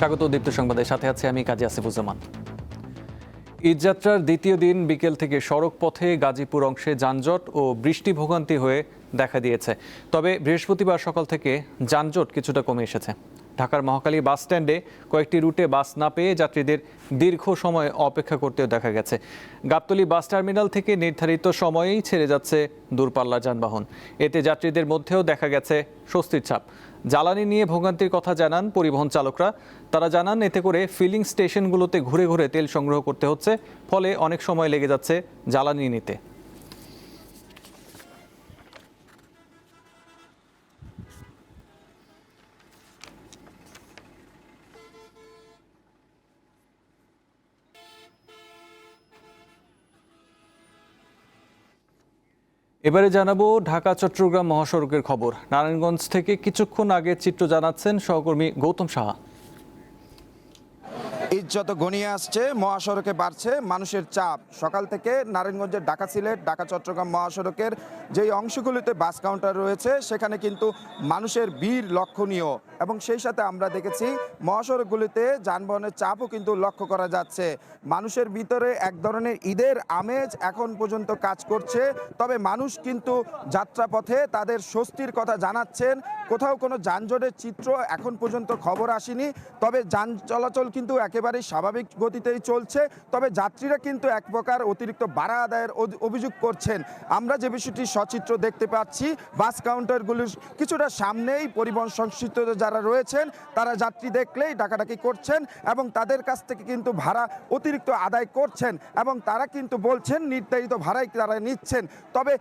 স্বাগত দীপ্ত সংবাদের সাথে আছি আমি কাজী আসিফুজ্জামান। ঈদযাত্রার দ্বিতীয় দিন বিকেল থেকে সড়ক পথে গাজীপুর অংশে যানজট ও বৃষ্টি ভোগান্তি হয়ে দেখা দিয়েছে। তবে বৃহস্পতিবার সকাল থেকে যানজট কিছুটা কমে এসেছে। ঢাকার মহাখালী বাস স্ট্যান্ডে কয়েকটি রুটে বাস না পেয়ে যাত্রীদের দীর্ঘ সময় অপেক্ষা করতেও দেখা গেছে। গাবতলী বাস টার্মিনাল থেকে নির্ধারিত সময়েই ছেড়ে যাচ্ছে দূরপাল্লার যানবাহন। এতে যাত্রীদের মধ্যেও দেখা গেছে স্বস্তির ছাপ। জ্বালানি নিয়ে ভোগান্তির কথা জানান পরিবহন চালকরা। তারা জানান এতে করে ফিলিং স্টেশনগুলোতে ঘুরে ঘুরে তেল সংগ্রহ করতে হচ্ছে, ফলে অনেক সময় লেগে যাচ্ছে জ্বালানি নিতে। এবারে জানাবো ঢাকা চট্টগ্রাম মহাসড়কের খবর। নারায়ণগঞ্জ থেকে কিছুক্ষণ আগে চিত্র জানাচ্ছেন সহকর্মী গৌতম সাহা। ঈদ যত ঘনিয়ে আসছে মহাসড়কে বাড়ছে মানুষের চাপ। সকাল থেকে নারায়ণগঞ্জের ঢাকা সিলেট ঢাকা চট্টগ্রাম মহাসড়কের যেই অংশগুলিতে বাস কাউন্টার রয়েছে সেখানে কিন্তু মানুষের ভিড় লক্ষণীয়, এবং সেই সাথে আমরা দেখেছি মহাসড়কগুলিতে যানবাহনের চাপও কিন্তু লক্ষ্য করা যাচ্ছে। মানুষের ভিতরে এক ধরনের ঈদের আমেজ এখন পর্যন্ত কাজ করছে। তবে মানুষ কিন্তু যাত্রাপথে তাদের স্বস্তির কথা জানাচ্ছেন। কোথাও কোনো যানজটের চিত্র এখন পর্যন্ত খবর আসেনি। তবে যান চলাচল কিন্তু একেবারেই স্বাভাবিক গতিতেই চলছে। তবে যাত্রীরা কিন্তু এক প্রকার অতিরিক্ত ভাড়া আদায়ের অভিযোগ করছেন। আমরা যে বিষয়টি সচিত্র দেখতে পাচ্ছি, বাস কাউন্টারগুলির কিছুটা সামনেই পরিবহন সংশ্লিষ্ট যারা রয়েছেন তারা যাত্রী দেখলেই ডাকাডাকি করছেন এবং তাদের কাছ থেকে কিন্তু ভাড়া অতিরিক্ত আদায় করছেন, এবং তারা কিন্তু বলছেন নির্ধারিত ভাড়াই তারা নিচ্ছেন। তবে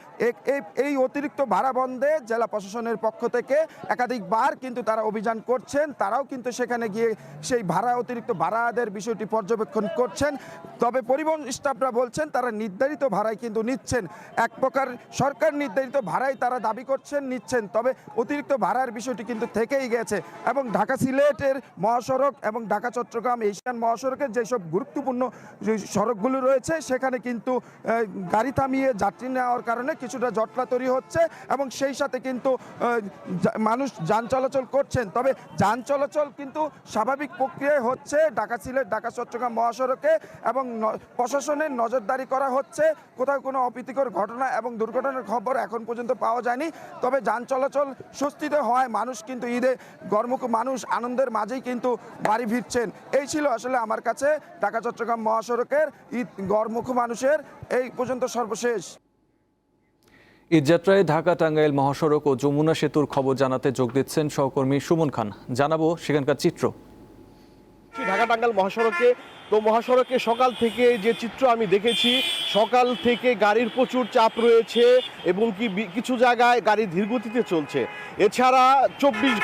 এই অতিরিক্ত ভাড়া বন্ধে জেলা প্রশাসনের পক্ষ থেকে একাধিকবার কিন্তু তারা অভিযান করছেন। তারাও কিন্তু সেখানে গিয়ে সেই অতিরিক্ত ভাড়া আদায়ের বিষয়টি পর্যবেক্ষণ করছেন। তবে পরিবহন স্টাফরা বলছেন তারা নির্ধারিত ভাড়াই কিন্তু নিচ্ছেন। এক প্রকার সরকার নির্ধারিত ভাড়াই তারা দাবি করছেন, নিচ্ছেন। তবে অতিরিক্ত ভাড়ার বিষয়টি কিন্তু থেকেই গেছে, এবং ঢাকা সিলেটের মহাসড়ক এবং ঢাকা চট্টগ্রাম এশিয়ান মহাসড়কের যেসব গুরুত্বপূর্ণ সড়কগুলো রয়েছে সেখানে কিন্তু গাড়ি থামিয়ে যাত্রী নেওয়ার কারণে কিছুটা জটলা তৈরি হচ্ছে, এবং সেই সাথে কিন্তু মানুষ যান চলাচল করছেন। তবে যান চলাচল কিন্তু স্বাভাবিক প্রক্রিয়ায় হচ্ছে ঢাকা সিলেট ঢাকা চট্টগ্রাম মহাসড়কে, এবং প্রশাসনের নজরদারি করা হচ্ছে। কোথাও কোনো অপ্রীতিকর ঘটনা এবং দুর্ঘটনার খবর এখন পর্যন্ত পাওয়া যায়নি। তবে যান চলাচল স্বস্তিতে হওয়ায় মানুষ কিন্তু ঈদে গরমুখ মানুষ আনন্দের মাঝেই কিন্তু বাড়ি ফিরছেন। এই ছিল আসলে আমার কাছে ঢাকা চট্টগ্রাম মহাসড়কের ঈদ গরমুখ মানুষের এই পর্যন্ত সর্বশেষ। ঈদযাত্রায় ঢাকা টাঙ্গাইল মহাসড়ক ও যমুনা সেতুর খবর জানাতে যোগ দিচ্ছেন সহকর্মী সুমন খান। জানাবো সেখানকার চিত্র। ঢাকা টাঙ্গাইল মহাসড়কে সকাল থেকে যে চিত্র আমি দেখেছি, সকাল থেকে গাড়ির প্রচুর চাপ রয়েছে এবং কিছু জায়গায় গাড়ি ধীরগতিতে চলছে। এছাড়া 24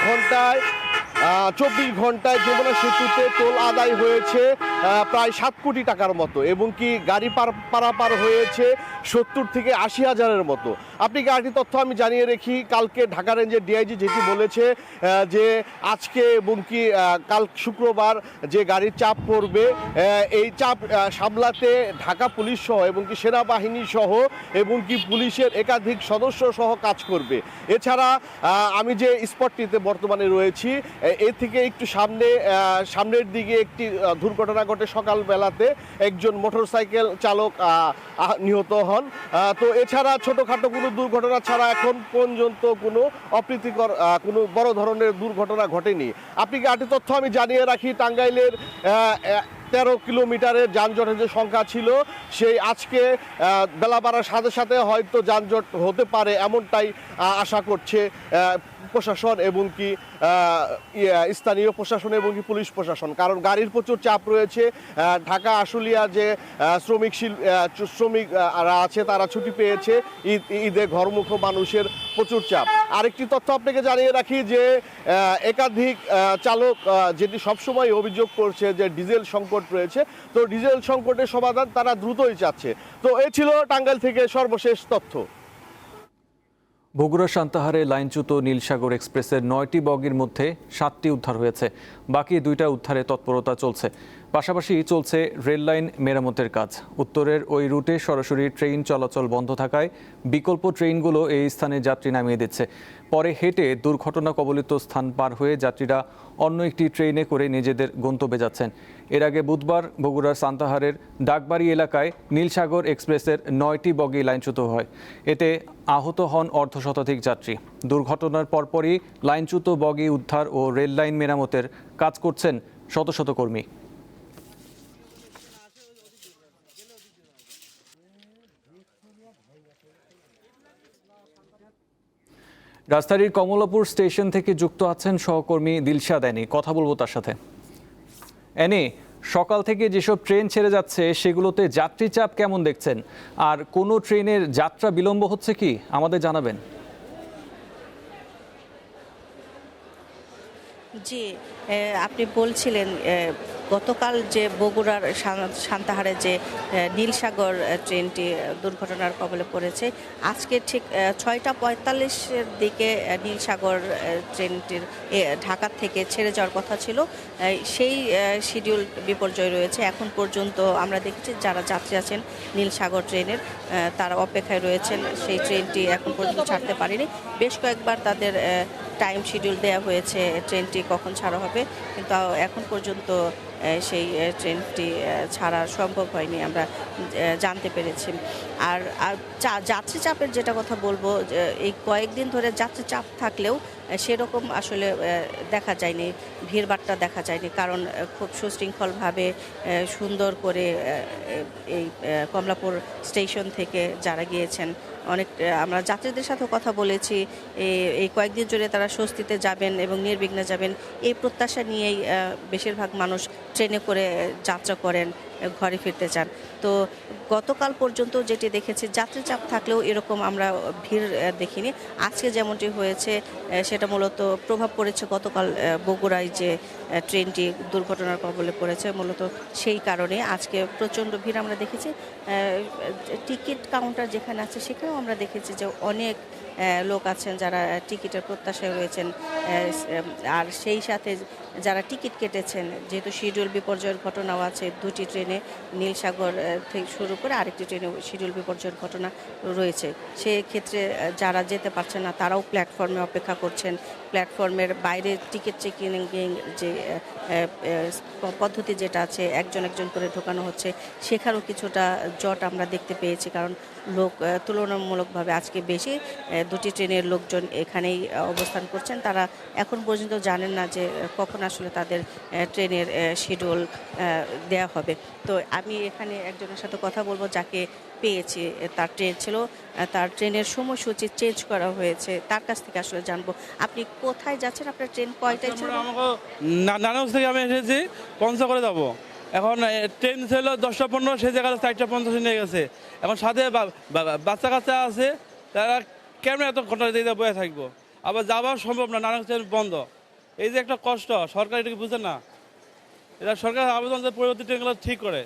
ঘন্টায় যমুনা সেতুতে টোল আদায় হয়েছে প্রায় 7 কোটি টাকার মতো, এবং কি গাড়ি পারাপার হয়েছে 70 থেকে 80 হাজারের মতো। আপনি গাড়ির তথ্য আমি জানিয়ে রাখি, কালকে ঢাকা রেঞ্জের ডিআইজি যেটি বলেছে যে আজকে এবং কি কাল শুক্রবার যে গাড়ির চাপ পড়বে, এই চাপ সামলাতে ঢাকা পুলিশ সহ এবং কি সেনাবাহিনী সহ এবং কি পুলিশের একাধিক সদস্য সহ কাজ করবে। এছাড়া আমি যে স্পটটিতে বর্তমানে রয়েছি এর থেকে একটু সামনের দিকে একটি দুর্ঘটনা ঘটে সকালবেলাতে, একজন মোটরসাইকেল চালক নিহত হন। তো এছাড়া ছোটোখাটো কোনো দুর্ঘটনা ছাড়া এখন পর্যন্ত কোনো অপ্রীতিকর কোনো বড় ধরনের দুর্ঘটনা ঘটেনি। আপনি গাড়ির তথ্য আমি জানিয়ে রাখি, টাঙ্গাইলের 13 কিলোমিটারের যানজটের যে সংখ্যা ছিল সেই আজকে বেলা বাড়ার সাথে সাথে হয়তো যানজট হতে পারে এমনটাই আশা করছে প্রশাসন এবং কি স্থানীয় প্রশাসন এবং কি পুলিশ প্রশাসন, কারণ গাড়ির প্রচুর চাপ রয়েছে। ঢাকা আশুলিয়া যে শ্রমিকরা আছে তারা ছুটি পেয়েছে, ঈদে ঘরমুখ মানুষের প্রচুর চাপ। আরেকটি তথ্য আপনাকে জানিয়ে রাখি যে একাধিক চালক যেটি সবসময় অভিযোগ করছে যে ডিজেল সংকট রয়েছে, তো ডিজেল সংকটের সমাধান তারা দ্রুতই চাচ্ছে। তো এই ছিল টাঙ্গাইল থেকে সর্বশেষ তথ্য। বগুড়া সান্তাহারে লাইনচ্যুত নীলসাগর এক্সপ্রেসের 9টি বগির মধ্যে 7টি উদ্ধার হয়েছে, বাকি 2টা উদ্ধারে তৎপরতা চলছে। পাশাপাশি চলছে রেললাইন মেরামতের কাজ। উত্তরের ওই রুটে সরাসরি ট্রেন চলাচল বন্ধ থাকায় বিকল্প ট্রেনগুলো এই স্থানে যাত্রী নামিয়ে দিচ্ছে। পরে হেঁটে দুর্ঘটনা কবলিত স্থান পার হয়ে যাত্রীরা অন্য একটি ট্রেনে করে নিজেদের গন্তব্যে যাচ্ছেন। এর আগে বুধবার বগুড়ার সান্তাহারের ডাকবাড়ি এলাকায় নীলসাগর এক্সপ্রেসের 9টি বগি লাইনচ্যুত হয়। এতে আহত হন অর্ধশতাধিক যাত্রী। দুর্ঘটনার পরপরই লাইনচ্যুত বগি উদ্ধার ও রেল লাইন মেরামতের কাজ করছেন শত শত কর্মী। রাজধানীর কমলাপুর স্টেশন থেকে যুক্ত আছেন সহকর্মী দিলশাদ অ্যানি। কথা বলবো তার সাথে। অ্যানি, সকাল থেকে যেসব ট্রেন ছেড়ে যাচ্ছে সেগুলোতে যাত্রী চাপ কেমন দেখছেন, আর কোনো ট্রেনের যাত্রা বিলম্ব হচ্ছে কি আমাদের জানাবেন। জি, আপনি বলছিলেন গতকাল যে বগুড়ার সান্তাহারে যে নীলসাগর ট্রেনটি দুর্ঘটনার কবলে পড়েছে, আজকে ঠিক 6:45-এর দিকে নীলসাগর ট্রেনটির ঢাকা থেকে ছেড়ে যাওয়ার কথা ছিল। সেই শিডিউল বিপর্যয় রয়েছে। এখন পর্যন্ত আমরা দেখেছি যারা যাত্রী আছেন নীলসাগর ট্রেনের, তারা অপেক্ষায় রয়েছেন। সেই ট্রেনটি এখন পর্যন্ত ছাড়তে পারেনি। বেশ কয়েকবার তাদের টাইম শিডিউল দেওয়া হয়েছে ট্রেনটি কখন ছাড়া হবে, কিন্তু এখন পর্যন্ত সেই ট্রেনটি ছাড়া সম্ভব হয়নি, আমরা জানতে পেরেছি। আর যাত্রী চাপের যেটা কথা বলবো, এই কয়েকদিন ধরে যাত্রী চাপ থাকলেও সেরকম আসলে দেখা যায়নি, ভিড়ভাট্টা দেখা যায়নি, কারণ খুব সুশৃঙ্খলভাবে সুন্দর করে এই কমলাপুর স্টেশন থেকে যারা গিয়েছেন, অনেক আমরা যাত্রীদের সাথে কথা বলেছি, এই কয়েকদিন জুড়ে তারা স্বস্তিতে যাবেন এবং নির্বিঘ্নে যাবেন এই প্রত্যাশা নিয়েই বেশিরভাগ মানুষ ট্রেনে করে যাত্রা করেন, ঘরে ফিরতে চান। তো গতকাল পর্যন্ত যেটি দেখেছি, যাত্রী চাপ থাকলেও এরকম আমরা ভিড় দেখিনি। আজকে যেমনটি হয়েছে সেটা মূলত প্রভাব পড়েছে গতকাল বগুড়ায় যে ট্রেনটি দুর্ঘটনার কবলে পড়েছে, মূলত সেই কারণে আজকে প্রচণ্ড ভিড় আমরা দেখেছি। টিকিট কাউন্টার যেখানে আছে সেখানেও আমরা দেখেছি যে অনেক লোক আছেন যারা টিকিটের প্রত্যাশায় রয়েছেন। আর সেই সাথে যারা টিকিট কেটেছেন, যেহেতু শিডিউল বিপর্যয়ের ঘটনাও আছে, দুটি ট্রেনে নীলসাগর থেকে শুরু করে আরেকটি ট্রেনে শিডিউল বিপর্যয়ের ঘটনা রয়েছে, সেক্ষেত্রে যারা যেতে পারছেন না তারাও প্ল্যাটফর্মে অপেক্ষা করছেন। প্ল্যাটফর্মের বাইরে টিকিট চেকিং যে পদ্ধতি যেটা আছে, একজন একজন করে ঢোকানো হচ্ছে, সেখানেও কিছুটা জট আমরা দেখতে পেয়েছি, কারণ লোক তুলনামূলকভাবে আজকে বেশি। দুটি ট্রেনের লোকজন এখানেই অবস্থান করছেন। তারা এখন পর্যন্ত জানেন না যে কখন আসলে তাদের ট্রেনের শিডিউল দেয়া হবে। তো আমি এখানে একজনের সাথে কথা বলবো যাকে পেয়েছি, তার ট্রেন ছিল, তার ট্রেনের সময়সূচি চেঞ্জ করা হয়েছে, তার কাছ থেকে আসলে জানবো। আপনি কোথায় যাচ্ছেন, আপনার ট্রেন কয়টায় ছিল? আমাকে নারায়ণগঞ্জ থেকে আমি এসেছি পঞ্চগড়ে যাবো। এখন ট্রেন ছিল 10:15, সেই জায়গায় 4:50 নিয়ে গেছে। এখন সাথে বাচ্চা কাচ্চা আছে, তারা কেমন এত ঘন্টা দিয়ে বয়ে থাকবো, আবার যাওয়া সম্ভব না, নারায়ণগঞ্জ ট্রেন বন্ধ। এই যে একটা কষ্ট, সরকার এটাকে বুঝে না। এটা সরকার আবেদন যে পরবর্তী ট্রেনগুলো ঠিক করে,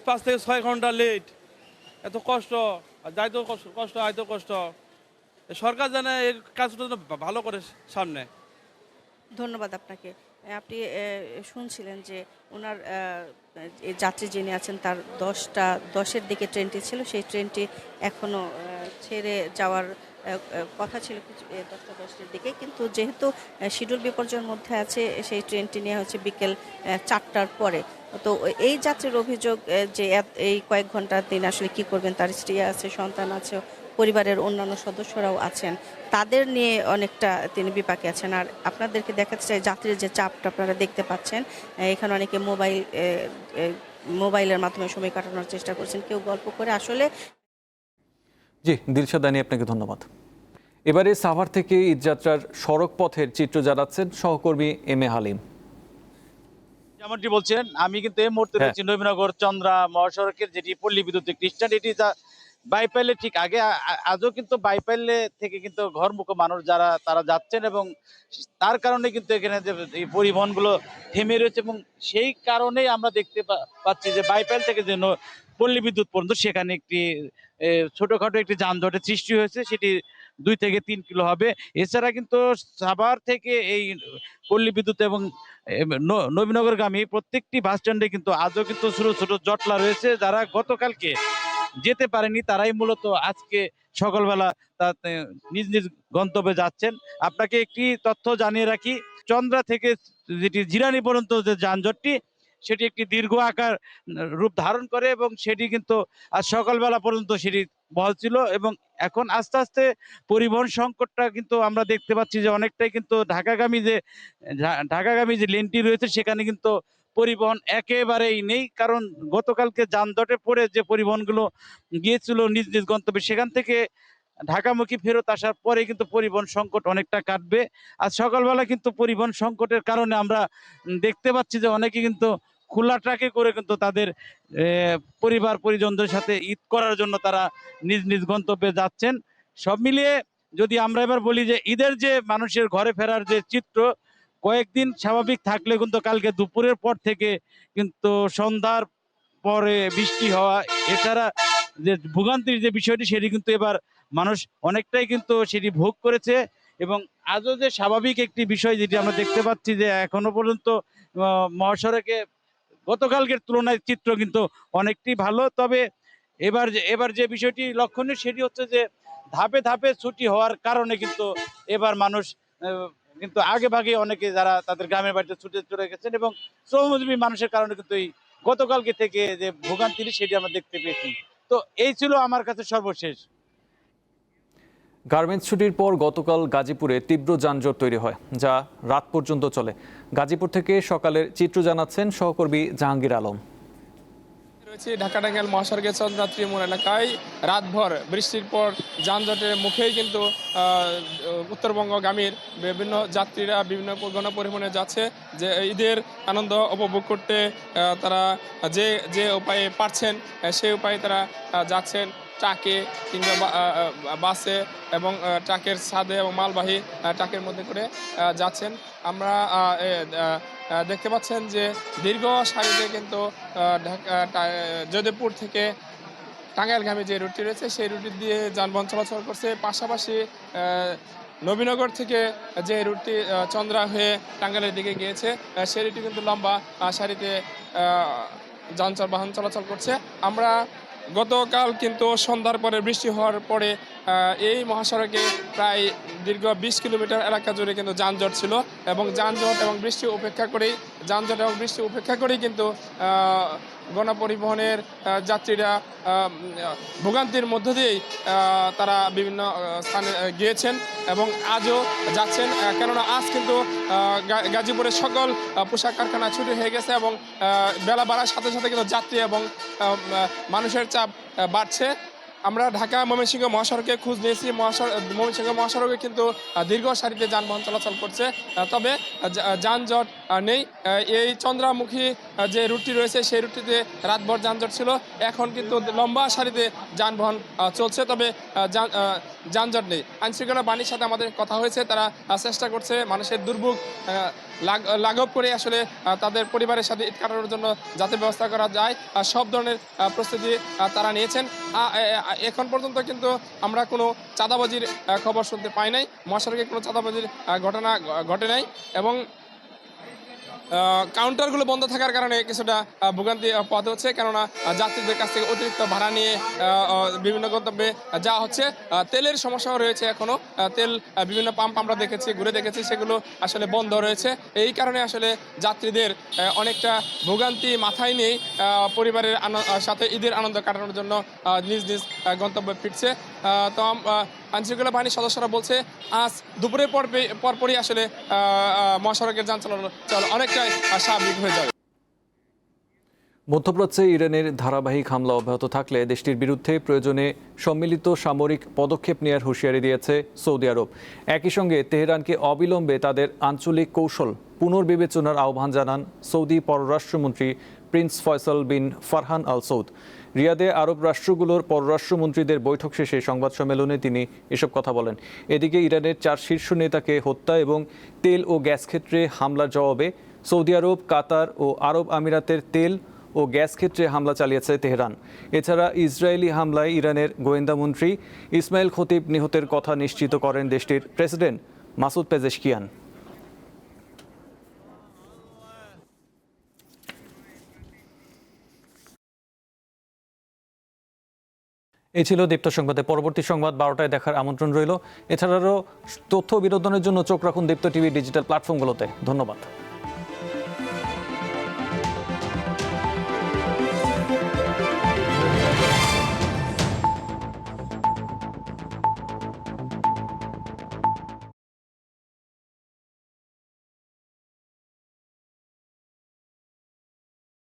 5 থেকে 6 ঘন্টা লেট, এত কষ্ট, যাইতেও কষ্ট, আইতেও কষ্ট। সরকার জানে এর কাজটা ভালো করে সামনে। ধন্যবাদ আপনাকে। আপনি শুনছিলেন যে ওনার যাত্রী যিনি আছেন তার 10:10-এর দিকে ট্রেনটি ছিল, সেই ট্রেনটি এখনও ছেড়ে যাওয়ার কথা ছিল 10:10-এর দিকে, কিন্তু যেহেতু শিডিউল বিপর্যয়ের মধ্যে আছে, সেই ট্রেনটি নেওয়া হচ্ছে বিকেল 4টার পরে। তো এই যাত্রীর অভিযোগ যে এই কয়েক ঘন্টা তিনি আসলে কি করবেন, তার স্ত্রী আছে, সন্তান আছে, পরিবারের অন্যান্য সদস্যরাও আছেন, তাদের নিয়ে অনেকটা তিনি বিপাকে আছেন। আর আপনাদেরকে দেখাতে চাই যাত্রীর যে চাপটা আপনারা দেখতে পাচ্ছেন, এখানে অনেকে মোবাইলের মাধ্যমে সময় কাটানোর চেষ্টা করছেন, কেউ গল্প করে। আসলে জি, দিলশাদ আনি, আপনাকে ধন্যবাদ। এবারে সাভার থেকে ঈদযাত্রার সড়ক পথের চিত্র জানাচ্ছেন সহকর্মী এম এ হালিম। যেমনটি বলছেন, আমি কিন্তু এই মুহূর্তে রয়েছি নবীনগর চন্দ্রা মহাসড়কের, যেটি পল্লী বিদ্যুৎ খ্রিস্টান, এটি বাইপাইলে ঠিক আগে, আজও কিন্তু বাইপাইলে থেকে কিন্তু ঘরমুখ মানুষ যারা তারা যাচ্ছেন, এবং তার কারণে কিন্তু এখানে যে এই পরিবহনগুলো থেমে রয়েছে, এবং সেই কারণেই আমরা দেখতে পাচ্ছি যে বাইপাইল থেকে যে পল্লী বিদ্যুৎ পর্যন্ত সেখানে একটি ছোটখাটো একটি যানজটের সৃষ্টি হয়েছে, সেটি 2 থেকে 3 কিলো হবে। এছাড়া কিন্তু সাভার থেকে এই পল্লী বিদ্যুৎ এবং নবীনগরগামী প্রত্যেকটি বাস স্ট্যান্ডে কিন্তু আজও কিন্তু ছোট ছোট জটলা রয়েছে। যারা গতকালকে যেতে পারেনি তারাই মূলত আজকে সকালবেলা তাতে নিজ নিজ গন্তব্যে যাচ্ছেন। আপনাকে একটি তথ্য জানিয়ে রাখি, চন্দ্রা থেকে যেটি জিরানী পর্যন্ত যে যানজটটি, সেটি একটি দীর্ঘ আকার রূপ ধারণ করে এবং সেটি কিন্তু আজ সকালবেলা পর্যন্ত সেটি বহাল ছিল এবং এখন আস্তে আস্তে পরিবহন সংকটটা কিন্তু আমরা দেখতে পাচ্ছি যে অনেকটাই কিন্তু ঢাকাগামী যে লেনটি রয়েছে সেখানে কিন্তু পরিবহন একেবারেই নেই, কারণ গতকালকে যানজটে পড়ে যে পরিবহনগুলো গিয়েছিল নিজ নিজ গন্তব্যে, সেখান থেকে ঢাকামুখী ফেরত আসার পরে কিন্তু পরিবহন সংকট অনেকটা কাটবে। আজ সকালবেলা কিন্তু পরিবহন সংকটের কারণে আমরা দেখতে পাচ্ছি যে অনেকে কিন্তু খোলা ট্রাকে করে কিন্তু তাদের পরিবার পরিজনদের সাথে ঈদ করার জন্য তারা নিজ নিজ গন্তব্যে যাচ্ছেন। সব মিলিয়ে যদি আমরা এবার বলি যে ঈদের যে মানুষের ঘরে ফেরার যে চিত্র, কয়েকদিন স্বাভাবিক থাকলে কিন্তু কালকে দুপুরের পর থেকে কিন্তু সন্ধ্যার পরে বৃষ্টি হওয়া, এছাড়া যে ভোগান্তির যে বিষয়টি সেটি কিন্তু এবার মানুষ অনেকটাই কিন্তু সেটি ভোগ করেছে এবং আজও যে স্বাভাবিক একটি বিষয় যেটি আমরা দেখতে পাচ্ছি যে এখনো পর্যন্ত মহাসড়কে গতকালকের তুলনায় চিত্র কিন্তু অনেকটি ভালো। তবে এবার যে বিষয়টি লক্ষণীয় সেটি হচ্ছে যে ধাপে ধাপে ছুটি হওয়ার কারণে কিন্তু এবার মানুষ কিন্তু আগে ভাগে অনেকে যারা তাদের গ্রামের বাড়িতে ছুটে চলে গেছেন এবং শ্রমজীবী মানুষের কারণে কিন্তু এই গতকালকে থেকে যে ভোগান্তি সেটি আমরা দেখতে পেয়েছি। তো এই ছিল আমার কাছে সর্বশেষ। গার্মেন্টস ছুটির পর গতকাল গাজীপুরে তীব্র যানজট তৈরি হয়, যা রাত পর্যন্ত চলে। গাজীপুর থেকে সকালের চিত্র জানাচ্ছেন সহকর্মী জাহাঙ্গীর আলম। রয়েছে ঢাকা টাঙ্গাইল মহাসড়কের চন্দ্রাত্রী মোড় এলাকায় রাতভর বৃষ্টির পর যানজটের মুখেই কিন্তু উত্তরবঙ্গগামীর বিভিন্ন যাত্রীরা বিভিন্ন গণপরিবহনে যাচ্ছে, যে ঈদের আনন্দ উপভোগ করতে তারা যে উপায়ে পারছেন সেই উপায়ে তারা যাচ্ছেন, ট্রাকে কিংবা বাসে এবং ট্রাকের ছাদে এবং মালবাহী ট্রাকের মধ্যে করে যাচ্ছেন। আমরা দেখতে পাচ্ছেন যে দীর্ঘ সারিতে কিন্তু যদুপুর থেকে টাঙ্গাইলগামী যে রুটটি রয়েছে সেই রুটি দিয়ে যানবাহন চলাচল করছে। পাশাপাশি নবীনগর থেকে যে রুটটি চন্দ্রা হয়ে টাঙ্গাইলের দিকে গিয়েছে সেই রুটটি কিন্তু লম্বা সারিতে যানবাহন চলাচল করছে। আমরা গতকাল কিন্তু সন্ধ্যার পরে বৃষ্টি হওয়ার পরে এই মহাসড়কে প্রায় দীর্ঘ 20 কিলোমিটার এলাকা জুড়ে কিন্তু যানজট ছিল এবং যানজট এবং বৃষ্টি উপেক্ষা করেই কিন্তু গণপরিবহনের যাত্রীরা ভোগান্তির মধ্য দিয়েই তারা বিভিন্ন স্থানে গিয়েছেন এবং আজও যাচ্ছেন, কেননা আজ কিন্তু গাজীপুরের সকল পোশাক কারখানা ছুটি হয়ে গেছে এবং বেলা বাড়ার সাথে সাথে কিন্তু যাত্রী এবং মানুষের চাপ বাড়ছে। আমরা ঢাকা ময়মনসিংহ মহাসড়কে খোঁজ নিয়েছি, ময়মনসিংহ মহাসড়কে কিন্তু দীর্ঘ সারিতে যানবাহন চলাচল করছে, তবে যানজট নেই। এই চন্দ্রামুখী যে রুটটি রয়েছে সেই রুটটিতে রাতভর যানজট ছিল, এখন কিন্তু লম্বা সারিতে যানবাহন চলছে, তবে যানজট নেই। আইনশৃঙ্খলা বাহিনীর সাথে আমাদের কথা হয়েছে, তারা চেষ্টা করছে মানুষের দুর্ভোগ লাঘব করে আসলে তাদের পরিবারের সাথে ঈদ কাটানোর জন্য যাতে ব্যবস্থা করা যায় সব ধরনের প্রস্তুতি তারা নিয়েছেন। এখন পর্যন্ত কিন্তু আমরা কোনো চাঁদাবাজির খবর শুনতে পাই নাই, মহাসড়কে কোনো চাঁদাবাজির ঘটনা ঘটে নাই এবং কাউন্টারগুলো বন্ধ থাকার কারণে কিছুটা ভোগান্তি পোহাতে হচ্ছে, কেননা যাত্রীদের কাছ থেকে অতিরিক্ত ভাড়া নিয়ে বিভিন্ন গন্তব্যে যাওয়া হচ্ছে। তেলের সমস্যাও রয়েছে, এখনও তেল বিভিন্ন পাম্প আমরা ঘুরে দেখেছি সেগুলো আসলে বন্ধ রয়েছে। এই কারণে আসলে যাত্রীদের অনেকটা ভোগান্তি মাথায় নিয়ে পরিবারের সাথে ঈদের আনন্দ কাটানোর জন্য নিজ নিজ গন্তব্যে ফিরছে। তো আইনশৃঙ্খলা বাহিনীর সদস্যরা বলছে আজ দুপুরের পরপরই আসলে মহাসড়কের যান চলাচল অনেকটাই স্বাভাবিক হয়ে যাবে। মধ্যপ্রাচ্যে ইরানের ধারাবাহিক হামলা অব্যাহত থাকলে দেশটির বিরুদ্ধে প্রয়োজনে সম্মিলিত সামরিক পদক্ষেপ নেওয়ার হুঁশিয়ারি দিয়েছে সৌদি আরব। একই সঙ্গে তেহরানকে অবিলম্বে তাদের আঞ্চলিক কৌশল পুনর্বিবেচনার আহ্বান জানান সৌদি পররাষ্ট্রমন্ত্রী প্রিন্স ফয়সাল বিন ফারহান আল সৌদ। রিয়াদে আরব রাষ্ট্রগুলোর পররাষ্ট্রমন্ত্রীদের বৈঠক শেষে সংবাদ সম্মেলনে তিনি এসব কথা বলেন। এদিকে ইরানের 4 শীর্ষ নেতাকে হত্যা এবং তেল ও গ্যাস ক্ষেত্রে হামলার জবাবে সৌদি আরব, কাতার ও আরব আমিরাতের তেল ও গ্যাস ক্ষেত্রে হামলা চালিয়েছে তেহরান। এছাড়া ইসরায়েলি হামলায় ইরানের গোয়েন্দা মন্ত্রী ইসমাইল খতিব নিহতের কথা নিশ্চিত করেন দেশটির প্রেসিডেন্ট মাসুদ পেজেশকিয়ান। এই ছিল দীপ্ত সংবাদে। পরবর্তী সংবাদ 12টায় দেখার আমন্ত্রণ রইল। এছাড়াও তথ্য বিনোদনের জন্য চোখ রাখুন দীপ্ত টিভি ডিজিটাল প্ল্যাটফর্মগুলোতে। ধন্যবাদ।